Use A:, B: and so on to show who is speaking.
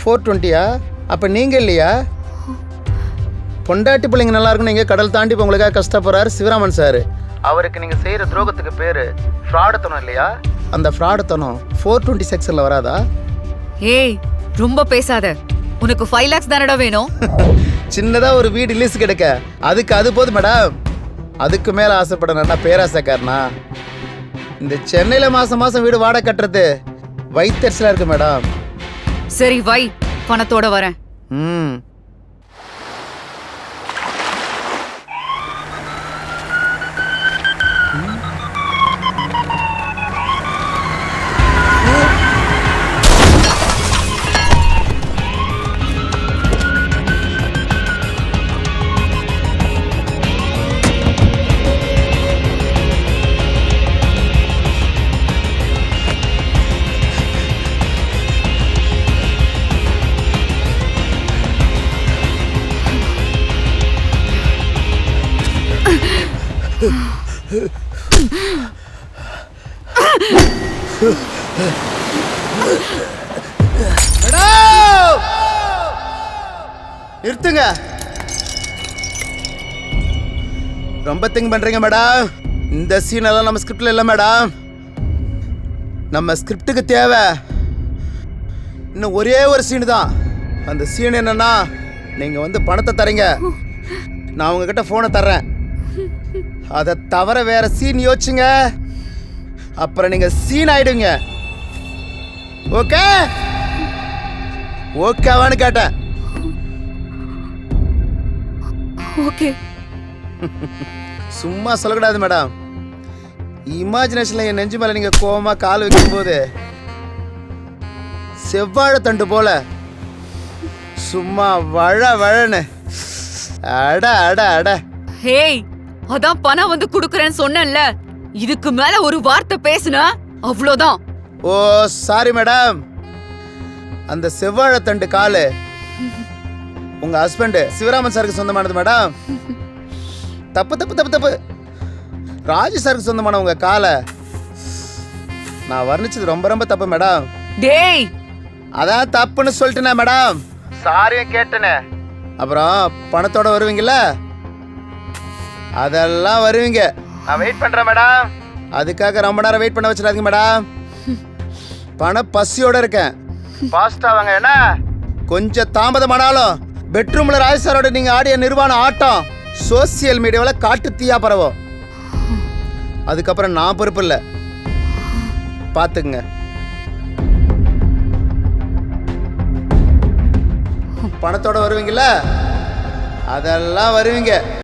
A: 420யா? அப்போ நீங்கள் இல்லையா? பொண்டாட்டி பிள்ளைங்க நல்லா இருக்குன்னு நீங்கள் கடல் தாண்டி இப்போ உங்களுக்காக கஷ்டப்படுறாரு சிவராமன் சார். அவருக்கு நீங்கள் செய்கிற துரோகத்துக்கு பேர் ஃப்ராடுத்தனம் இல்லையா? அந்த ஃப்ராடுத்தனம் 420 செக்ஷனில் வராதா?
B: ஏய் ரொம்ப பேசாத. உனக்கு 5 lakhs தானடா வேணும்?
A: சின்னதாக ஒரு வீடு லீஸ் கிடைக்க அதுக்கு அது போதும் மேடம். அதுக்கு மேலே ஆசைப்படணும்னா பேராசைக்காரனா? இந்த சென்னையில் மாதம் மாதம் வீடு வாடகை கட்டுறது வயிற்றுச்சலாக இருக்கு மேடம்.
B: சரி வை, பணத்தோட வரேன்.
A: ம் நிறுத்துங்க. ரொம்ப திங்க் பண்றீங்க மேடம். இந்த சீன் எல்லாம் நம்ம ஸ்கிரிப்ட்ல இல்ல மேடம். நம்ம ஸ்கிரிப்டுக்கு தேவை இன்னும் ஒரே ஒரு சீன் தான். அந்த சீன் என்னன்னா, நீங்க வந்து பணத்தை தரீங்க, நான் உங்ககிட்ட போனை தர்றேன். அதை தவிர வேற சீன் யோசிச்சுங்க, அப்புறம் நீங்க சீன் ஆயிடுங்க. ஓகே ஓகேவான்னு கேட்டேன்.
B: ஓகே.
A: சும்மா சொல்லக்கூடாது மேடம். இமேஜினேஷன்ல என் நெஞ்சு மேல நீங்க கோவமா கால் வைக்கும் போது செவ்வாழை தண்டு போல சும்மா வழ வழன்னு அட அட அட.
B: ஹேய், அதான் பணம் வந்து குடுக்கறேன்னு சொன்னேன்ல. இதுக்கு மேல ஒரு வார்த்தை பேசுனா அவ்வளவுதான்.
A: ஓ சாரி மேடம். அந்த செவ்வாழை தண்டு காலு உங்க ஹஸ்பண்ட் சிவராமன் சாருக்கு சொந்தமானது மேடம். தப்பு தப்பு தப்பு தப்பு. ராஜு சாருக்கு சொந்தமான உங்க காலை நான் வர்ணிச்சது ரொம்ப ரொம்ப தப்பு மேடம்.
B: டேய்,
A: அதான் தப்புன்னு சொல்லிட்டேனே மேடம். சாரியும் கேட்டனே. அப்புறம் பணத்தோட வருவீங்கல்ல, அதெல்லாம் வருவீங்க. நான் வெயிட் பண்றேன் மேடம். அதுக்காக ரொம்ப நேரம் வெயிட் பண்ண வச்சிடாதீங்க மேடம். பண பசியோட இருக்கேன். ஃபாஸ்டா வாங்க. என்ன கொஞ்சம் தாமதமானாலும் பெட்ரூம்ல ராஜ் சாரோட நீங்க ஆடிய நிர்வாண ஆட்டம் சோசியல் மீடியாவில் காட்டு தீயா பரவும். அதுக்கப்புறம் நான் பொறுப்பு இல்லை, பார்த்துக்குங்க. பணத்தோட வருவீங்கல்ல, அதெல்லாம் வருவீங்க.